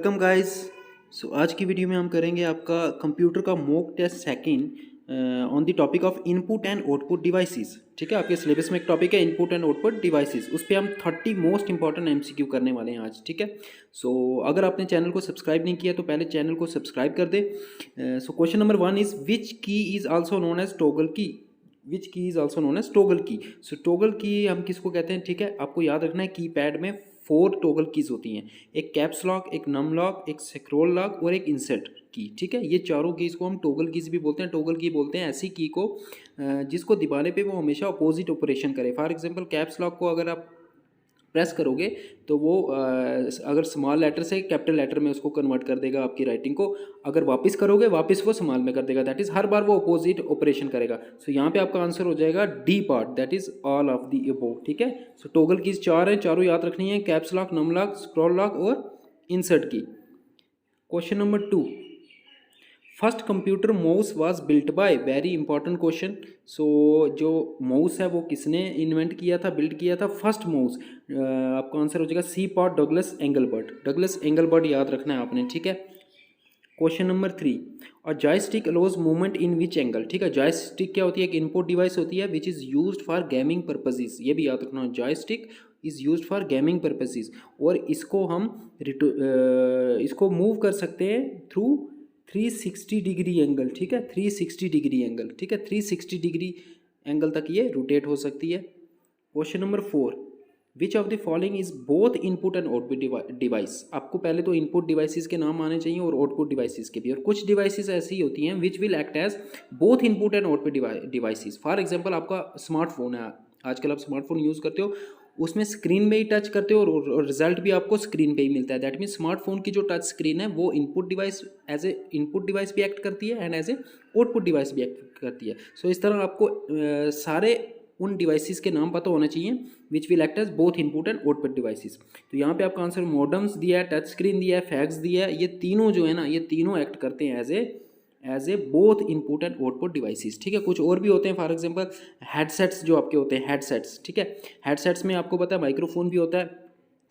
Welcome guys. आज की video में हम करेंगे आपका कंप्यूटर का mock test second on the topic of input and output devices. ठीक है, आपके सिलेबस में एक टॉपिक है इनपुट एंड आउटपुट डिवाइसेस, उस पर हम 30 मोस्ट इंपॉर्टेंट एमसीक्यू करने वाले हैं आज। ठीक है, अगर आपने चैनल को सब्सक्राइब नहीं किया तो पहले चैनल को सब्सक्राइब कर दे। Question number 1 is which key is also known as toggle key. Which key is also known as toggle key. Toggle key हम किसको कहते हैं? ठीक है, आपको याद रखना है कीपैड में 4 टॉगल कीज होती हैं, एक कैप्स लॉक, एक नम लॉक, एक स्क्रॉल लॉक और एक इंसर्ट की। ठीक है, ये चारों कीज को हम टॉगल कीज भी बोलते हैं। टॉगल की बोलते हैं ऐसी की को जिसको दबाने पे वो हमेशा अपोजिट ऑपरेशन करे। फॉर एग्जांपल कैप्स लॉक को अगर आप प्रेस करोगे तो वो अगर स्मॉल लेटर से कैपिटल लेटर में उसको कन्वर्ट कर देगा आपकी राइटिंग को, अगर वापस करोगे वापस वो स्मॉल में कर देगा। दैट इज हर बार वो अपोजिट ऑपरेशन करेगा। यहाँ पे आपका आंसर हो जाएगा D part, that is all of the above. ठीक है, टॉगल कीज 4 हैं, चारों याद रखनी है, caps lock, num lock, scroll lock और insert key. Question number 2, first computer mouse was built by. Very important question. जो माउस है वो किसने इन्वेंट किया था, बिल्ड किया था? फर्स्ट माउस आपका आंसर हो जाएगा C part Douglas Engelbart. Douglas Engelbart याद रखना है आपने। ठीक है, क्वेश्चन नंबर 3, और joystick allows movement in which angle. ठीक है, जॉयस्टिक क्या होती है? एक इनपुट डिवाइस होती है which is used for gaming purposes. ये भी याद रखना, joystick is used for gaming purposes, और इसको हम इसको मूव कर सकते हैं थ्रू 360 डिग्री एंगल। ठीक है, 360 डिग्री एंगल। ठीक है, 360 डिग्री एंगल तक ये रोटेट हो सकती है। Question number 4, which of the following is both input and output device. आपको पहले तो इनपुट डिवाइसेस के नाम आने चाहिए और आउटपुट डिवाइसेस के भी। और कुछ डिवाइसेस ऐसी होती हैं which will act as both input and output devices. For example आपका स्मार्टफोन है, आजकल आप स्मार्टफोन यूज़ करते हो, उसमें स्क्रीन में ही टच करते हो और रिजल्ट भी आपको स्क्रीन पे ही मिलता है। दैट मीन स्मार्टफोन की जो टच स्क्रीन है वो input device as a input device भी एक्ट करती है and as a output device भी एक्ट करती है। इस तरह आपको सारे उन डिवाइसेस के नाम पता होना चाहिए which will act as both input and output devices. तो यहाँ पे आपका आंसर मॉडम्स दिया है, टच स्क्रीन दिया है, फैक्स दिया है। ये तीनों जो है ना, ये तीनों एक्ट करते हैं as a both input and output devices. ठीक है, कुछ और भी होते हैं, फॉर एग्जांपल हेडसेट्स जो आपके होते हैं, हेडसेट्स। ठीक है, हेडसेट्स में आपको पता है माइक्रोफोन भी होता है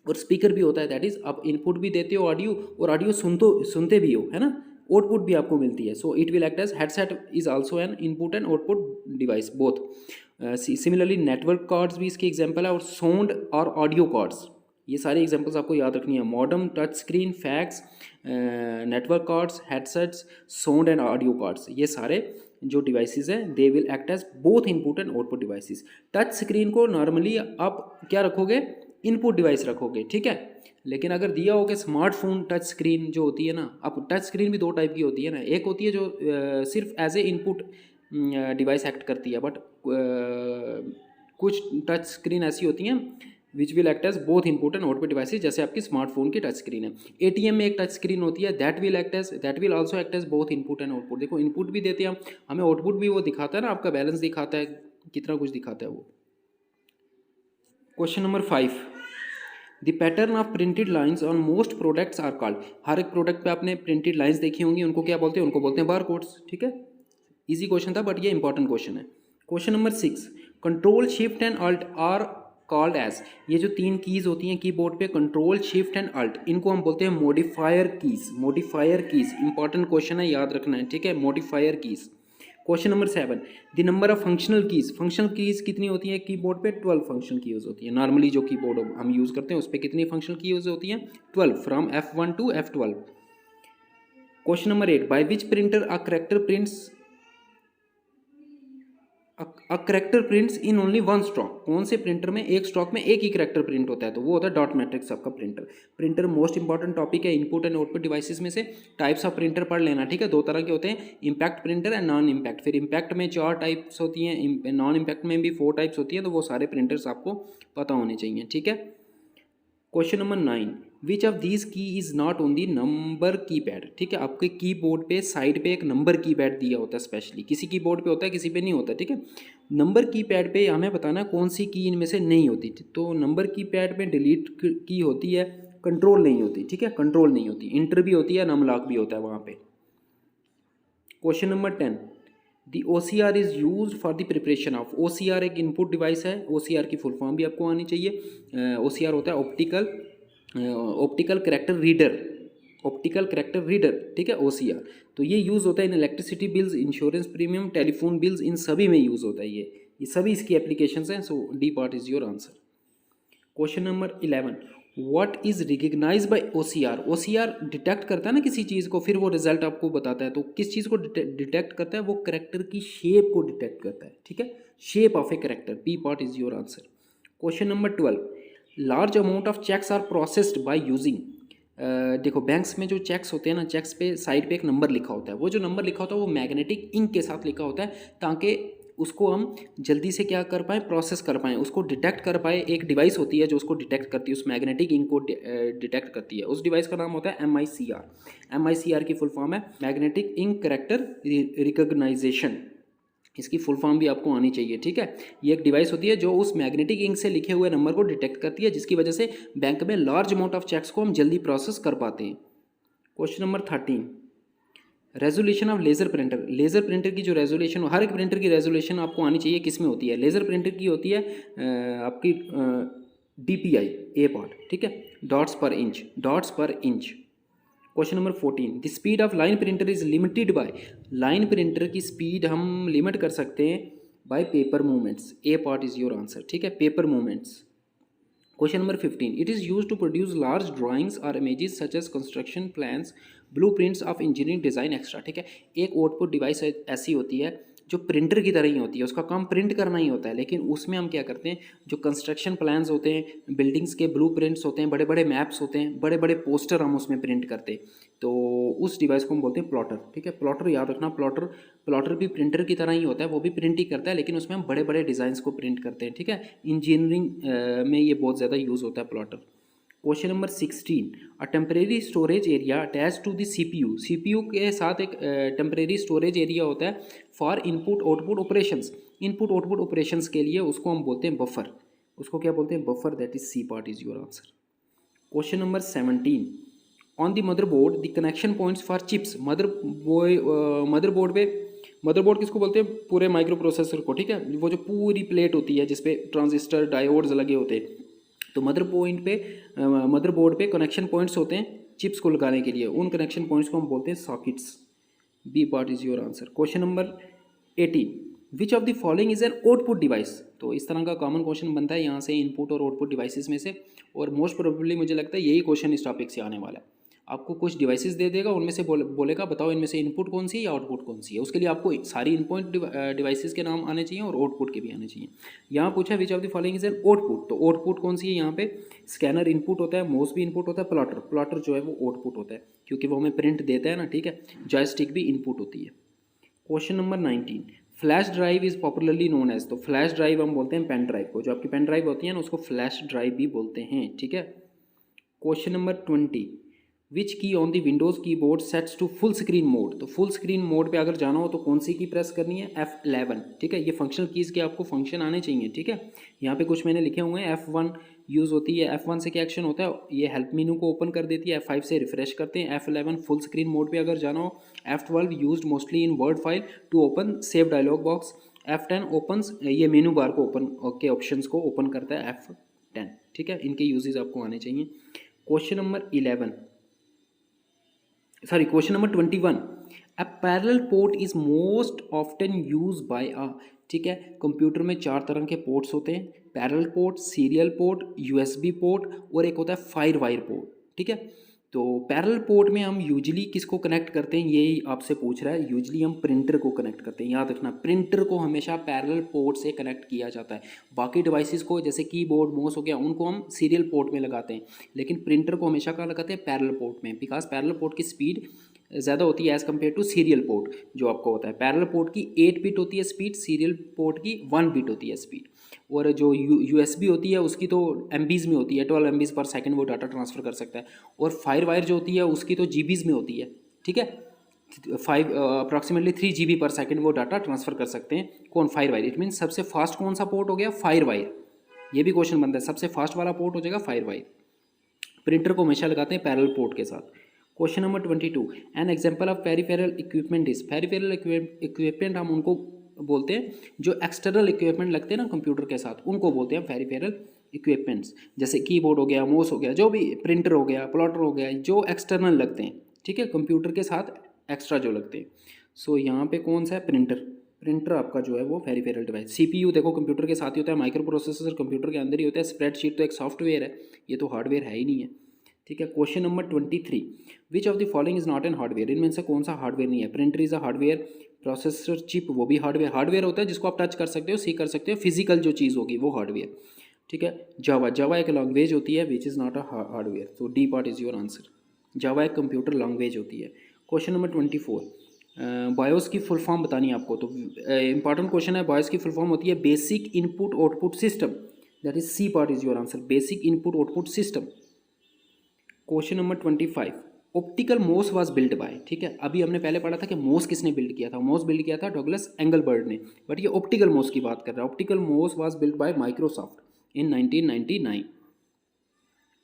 और स्पीकर भी होता है। दैट इज आप इनपुट भी देते हो ऑडियो और ऑडियो सुनते भी हो, है ना, आउटपुट भी आपको मिलती है। It will act as headset is also an input and output device both. Similarly network cards भी इसके एग्जांपल है, और साउंड और ऑडियो कार्ड्स, ये सारे एग्जांपल्स आपको याद रखनी है। Modem, touch screen, fax, network cards, headsets, sound and audio cards, ये सारे जो डिवाइसेस हैं they will act as both input and output devices. Touch screen को नॉर्मली आप क्या रखोगे? इनपुट डिवाइस रखोगे। ठीक है, लेकिन अगर दिया हो कि स्मार्टफोन टच स्क्रीन जो होती है ना, अब टच स्क्रीन भी दो टाइप की होती है ना, एक होती है जो सिर्फ as a input device act करती है, बट कुछ टच स्क्रीन ऐसी होती हैं which will act as both input and output devices, जैसे आपकी स्मार्टफोन की टच स्क्रीन है। एटीएम में एक टच स्क्रीन होती है, that will also act as both input and output. देखो इनपुट भी देते हैं हम, हमें आउटपुट भी वो दिखाता है ना, आपका बैलेंस दिखाता है, कितना कुछ दिखाता है वो। Question number 5, the pattern of printed lines on most products are called. हर एक प्रोडक्ट पे आपने प्रिंटेड लाइन्स देखी होंगी, उनको क्या बोलते हैं? उनको बोलते हैं बार कोड्स। ठीक है, इजी क्वेश्चन था बट ये इंपॉर्टेंट क्वेश्चन है। Question number 6, control shift and alt are called as. ये जो 3 कीज होती हैं कीबोर्ड पे, कंट्रोल शिफ्ट एंड अल्ट, इनको हम बोलते हैं modifier keys. Modifier keys important question है, याद रखना है। ठीक है, modifier keys. Question number 7, the number of functional keys. Functional keys कितनी होती है कीबोर्ड पे? 12 फंक्शनल कीज होती है। नॉर्मली जो कीबोर्ड हम यूज़ करते हैं उस पर कितनी फंक्शनल कीज होती हैं? 12, from F1 to F12। Question number 8, by which printer a character prints in only one stroke. कौन से प्रिंटर में एक स्ट्रोक में एक ही करेक्टर प्रिंट होता है? तो वो होता है डॉट मैट्रिक्स आपका printer. Printer most important topic है इनपुट एंड आउटपुट डिवाइसेस में से। टाइप्स ऑफ प्रिंटर पढ़ लेना। ठीक है, 2 तरह के होते हैं, impact printer and non impact. फिर इम्पैक्ट में 4 टाइप्स होती हैं, नॉन इम्पैक्ट में भी 4 टाइप्स होती हैं, तो वो सारे प्रिंटर्स आपको पता होने चाहिए। ठीक है, question number 9, which of these key is not on the number keypad. ठीक है, आपके कीबोर्ड पे साइड पे एक नंबर कीपैड दिया होता है स्पेशली, किसी कीबोर्ड पे होता है किसी पे नहीं होता। ठीक है, नंबर कीपैड पे हमें बताना कौन सी की इनमें से नहीं होती। तो नंबर कीपैड में डिलीट की होती है, कंट्रोल नहीं होती। ठीक है, कंट्रोल नहीं होती, इंटर भी होती है, नम लॉक भी होता है वहाँ पे। Question number 10, the OCR is use for the preparation of. OCR एक इनपुट डिवाइस है, OCR की फुल फॉर्म भी आपको आनी चाहिए। OCR होता है optical character reader. Optical character reader, ठीक है, OCR। तो ये यूज़ होता है in electricity bills, insurance premium, telephone bills, इन सभी में यूज़ होता है ये सभी इसकी एप्लीकेशंस हैं। So D part is your answer. Question number 11, what is recognize by OCR। OCR detect करता है ना किसी चीज़ को, फिर वो रिजल्ट आपको बताता है। तो किस चीज़ को डिटेक्ट करता है? वो करेक्टर की शेप को डिटेक्ट करता है, ठीक है, shape of a character. B part is your answer. Question number 12, large amount of cheques are processed by using. देखो बैंक्स में जो चेक्स होते हैं ना, चेक्स पे साइड पे एक नंबर लिखा होता है। वो जो नंबर लिखा होता है वो मैग्नेटिक इंक के साथ लिखा होता है, ताकि उसको हम जल्दी से क्या कर पाएँ, प्रोसेस कर पाएँ, उसको डिटेक्ट कर पाए। एक डिवाइस होती है जो उसको डिटेक्ट करती है, उस मैग्नेटिक इंक को डिटेक्ट करती है। उस डिवाइस का नाम होता है MICR। MICR की फुल फॉर्म है मैग्नेटिक इंक करेक्टर रिकग्नाइजेशन। इसकी फुल फॉर्म भी आपको आनी चाहिए, ठीक है। ये एक डिवाइस होती है जो उस मैग्नेटिक इंक से लिखे हुए नंबर को डिटेक्ट करती है, जिसकी वजह से बैंक में लार्ज अमाउंट ऑफ चेक्स को हम जल्दी प्रोसेस कर पाते हैं। Question number 13, resolution of laser printer. Laser printer की जो रेजोल्यूशन, हर एक प्रिंटर की रेजोल्यूशन आपको आनी चाहिए, किस में होती है? लेज़र प्रिंटर की होती है आपकी DPI, ए पार्ट, ठीक है, dots per inch, dots per inch. Question number 14, the speed of line printer is limited by. Line printer की स्पीड हम लिमिट कर सकते हैं by paper movements. A part is your answer, ठीक है, paper movements. Question number 15, it is use to produce large drawings और images such as construction plans, blueprints of engineering design extra, ठीक है। एक आउटपुट डिवाइस ऐसी होती है जो प्रिंटर की तरह ही होती है, उसका काम प्रिंट करना ही होता है, लेकिन उसमें हम क्या करते हैं, जो कंस्ट्रक्शन प्लान्स होते हैं, बिल्डिंग्स के ब्लूप्रिंट्स होते हैं, बड़े बड़े मैप्स होते हैं, बड़े बड़े पोस्टर हम उसमें प्रिंट करते हैं। तो उस डिवाइस को हम बोलते हैं प्लॉटर, ठीक है। प्लॉटर याद रखना, प्लॉटर भी प्रिंटर की तरह ही होता है, वो भी प्रिंट ही करता है, लेकिन उसमें हम बड़े बड़े डिज़ाइंस को प्रिंट करते हैं, ठीक है। इंजीनियरिंग में ये बहुत ज़्यादा यूज़ होता है plotter. Question number 16, a temporary storage area attach to the CPU के साथ एक टेम्परेरी स्टोरेज एरिया होता है for input output operations. Input output operations के लिए उसको हम बोलते हैं बफर। उसको क्या बोलते हैं? Buffer. That is C part is your answer. Question number 17, on the motherboard the connection points for chips. Motherboard किसको बोलते हैं? पूरे माइक्रो प्रोसेसर को, ठीक है। वो जो पूरी प्लेट होती है जिसपे ट्रांजिस्टर डायोड्स लगे होते हैं, तो मदरबोर्ड पे कनेक्शन पॉइंट्स होते हैं चिप्स को लगाने के लिए, उन कनेक्शन पॉइंट्स को हम बोलते हैं sockets. B part is your answer. Question number 18, which of the following is an output device. तो इस तरह का कॉमन क्वेश्चन बनता है यहाँ से इनपुट और आउटपुट डिवाइसेस में से, और मोस्ट प्रोबेबली मुझे लगता है यही क्वेश्चन इस टॉपिक से आने वाला है। आपको कुछ डिवाइसेस दे देगा, उनमें से बोलेगा बताओ इनमें से इनपुट कौन सी है या आउटपुट कौन सी है। उसके लिए आपको सारी इनपुट डिवाइसेस के नाम आने चाहिए और आउटपुट के भी आने चाहिए। यहाँ पूछा विच of the following is an output, तो आउटपुट कौन सी है? यहाँ पे स्कैनर इनपुट होता है, माउस भी इनपुट होता है, प्लॉटर जो है वो आउटपुट होता है, क्योंकि वो हमें प्रिंट देता है ना, ठीक है। जॉयस्टिक भी इनपुट होती है। Question number 19, flash drive is popularly known as. तो फ्लैश ड्राइव हम बोलते हैं पेन ड्राइव को, जो आपकी पेन ड्राइव होती है ना उसको फ्लैश ड्राइव भी बोलते हैं, ठीक है। Question number 20, which key on the Windows keyboard sets to full screen mode. तो फुल स्क्रीन मोड पे अगर जाना हो तो कौन सी की प्रेस करनी है? F11, ठीक है। ये फंक्शनल कीज़ के आपको फंक्शन आने चाहिए, ठीक है। यहाँ पे कुछ मैंने लिखे हुए हैं। F1 यूज़ होती है, F1 से क्या एक्शन होता है? ये हेल्प मेनू को ओपन कर देती है, F5 से रिफ्रेश करते हैं। F11 फुल स्क्रीन मोड पे अगर जाना हो। F12 used mostly in word file to open save dialog box. F10 opens ये मेनू बार को ओपन के ऑप्शंस को ओपन करता है, F10, ठीक है। इनके यूजेस आपको आने चाहिए। Question number 21, a parallel port is most often use by a, ठीक है। कंप्यूटर में 4 तरह के पोर्ट्स होते हैं, parallel port, serial port, USB port और एक होता है फायर वायर पोर्ट, ठीक है। तो पैरेलल पोर्ट में हम यूजली किसको कनेक्ट करते हैं, ये आपसे पूछ रहा है। यूजली हम प्रिंटर को कनेक्ट करते हैं, याद रखना प्रिंटर को हमेशा पैरेलल पोर्ट से कनेक्ट किया जाता है। बाकी डिवाइसेस को जैसे कीबोर्ड, माउस हो गया, उनको हम सीरियल पोर्ट में लगाते हैं, लेकिन प्रिंटर को हमेशा कहाँ लगाते हैं? पैरेलल पोर्ट में, बिकॉज पैरेलल पोर्ट की स्पीड ज़्यादा होती है as compare to serial port जो आपको होता है। पैरेलल पोर्ट की 8 बिट होती है स्पीड, सीरियल पोर्ट की 1 बिट होती है स्पीड। और जो USB होती है उसकी तो MBs में होती है, 12 MBs पर सेकंड वो डाटा ट्रांसफ़र कर सकता है। और फायर वायर जो होती है उसकी तो GBs में होती है, ठीक है। अप्रॉक्सीमेटली 3 GB पर सेकंड वो डाटा ट्रांसफ़र कर सकते हैं। कौन? Fire wire. इट मीन सबसे फास्ट कौन सा पोर्ट हो गया? Fire wire. ये भी क्वेश्चन बनता है, सबसे फास्ट वाला पोर्ट हो जाएगा फायर वायर। प्रिंटर को हमेशा लगाते हैं पैरेलल पोर्ट के साथ। Question number 22, an example of peripheral equipment is. Peripheral equipment हम उनको बोलते हैं जो एक्सटर्नल इक्विपमेंट लगते हैं ना कंप्यूटर के साथ, उनको बोलते हैं पेरिफेरल इक्विपमेंट्स, जैसे कीबोर्ड हो गया, माउस हो गया, जो भी, प्रिंटर हो गया, प्लॉटर हो गया, जो एक्सटर्नल लगते हैं, ठीक है, कंप्यूटर के साथ एक्स्ट्रा जो लगते हैं। सो यहाँ पे कौन सा है, प्रिंटर। प्रिंटर आपका जो है वो पेरिफेरल डिवाइस। सीपीयू देखो कंप्यूटर के साथ ही होता है, माइक्रो प्रोसेसर कंप्यूटर के अंदर ही होता है, स्प्रेडशीट तो एक सॉफ्टवेयर है, ये तो हार्डवेयर है ही नहीं है, ठीक है। Question number 23, which of the following is not an hardware, इनमें से कौन सा हार्डवेयर नहीं है। Printer is a hardware, processor chip वो भी हार्डवेयर, हार्डवेयर होता है जिसको आप टच कर सकते हो, सी कर सकते हो, फिजिकल जो चीज़ होगी वो हार्डवेयर, ठीक है। जावा, जावा एक लैंग्वेज होती है which is not a hardware, तो D part is your answer. Java एक कंप्यूटर लैंग्वेज होती है। क्वेश्चन नंबर 24, बायोस की फुल फॉर्म बतानी है आपको, तो इंपॉर्टेंट क्वेश्चन है। बायोस की फुल फॉर्म होती है basic input output system, that is C part is your answer, basic input output system. Question number 25, optical mouse was build by, ठीक है। अभी हमने पहले पढ़ा था कि मोस किसने बिल्ड किया था, मोस बिल्ड किया था डगलस एंगलबर्ट ने, बट ये ऑप्टिकल मोस की बात कर रहा है। Optical mouse was build by Microsoft in 1999।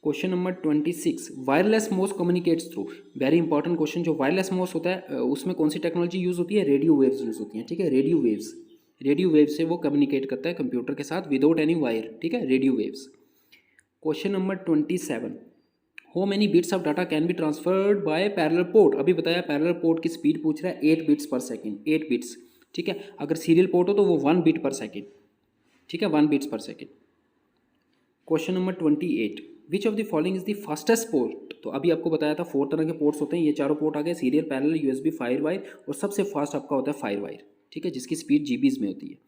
Question number 26, wireless mouse communicates through, very important question. जो वायरलेस मोस होता है उसमें कौन सी टेक्नोलॉजी यूज़ होती है, रेडियो वेव्स यूज़ होती हैं, ठीक है। रेडियो वेव्स, रेडियो वेव्स से वो कम्युनिकेट करता है कंप्यूटर के साथ विदाउट एनी वायर, ठीक है, radio waves. Question number 27, how many bits of data can be transferred by parallel port, अभी बताया पैरेलल पोर्ट की स्पीड पूछ रहा है 8 बिट्स पर सेकेंड, 8 बिट्स, ठीक है। अगर सीरियल पोर्ट हो तो वो 1 बिट पर सेकेंड, ठीक है, 1 बिट्स पर second. Question number 28, which of the following is the fastest port, तो अभी आपको बताया था 4 तरह के पोर्ट्स होते हैं, ये चारों पोर्ट आ गए, serial, parallel, USB, fire wire, और सबसे फास्ट आपका होता है फायर वायर, ठीक है, जिसकी स्पीड जीबीज में होती है।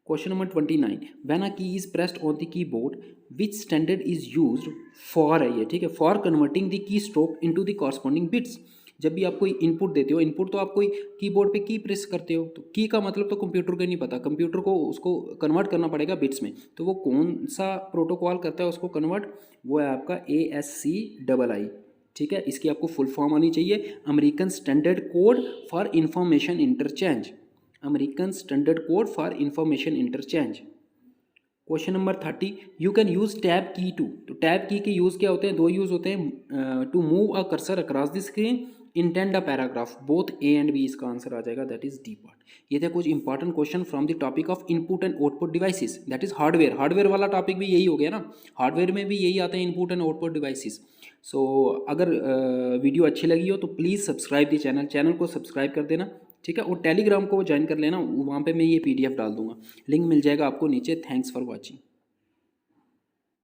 क्वेश्चन नंबर 29, व्हेन अ की is pressed on the keyboard which standard is used for है ये, ठीक है, for converting the key stroke into the corresponding bits. जब भी आप कोई इनपुट देते हो, इनपुट तो आप कोई कीबोर्ड पे की प्रेस करते हो, तो की का मतलब तो कंप्यूटर को नहीं पता, कंप्यूटर को उसको कन्वर्ट करना पड़ेगा बिट्स में, तो वो कौन सा प्रोटोकॉल करता है उसको कन्वर्ट, वो है आपका ASCII, ठीक है। इसकी आपको फुल फॉर्म आनी चाहिए, American standard code for information interchange, American standard code for information interchange. Question number 30, you can use tab की टू, तो टैब की के यूज़ क्या होते हैं, दो यूज़ होते हैं, to move a cursor across the screen, intend a paragraph, both A and B इसका आंसर आ जाएगा, दैट इज डी पार्ट। ये थे कुछ important question from the topic of input and output devices, that is hardware, hardware वाला topic भी यही हो गया ना, हार्डवेयर में भी यही आते हैं इनपुट एंड आउटपुट डिवाइसेस। सो अगर वीडियो अच्छी लगी हो तो प्लीज़ सब्सक्राइब दी चैनल को सब्सक्राइब कर देना, ठीक है, और टेलीग्राम को ज्वाइन कर लेना, वहाँ पे मैं ये PDF डाल दूंगा, लिंक मिल जाएगा आपको नीचे। Thanks for watching.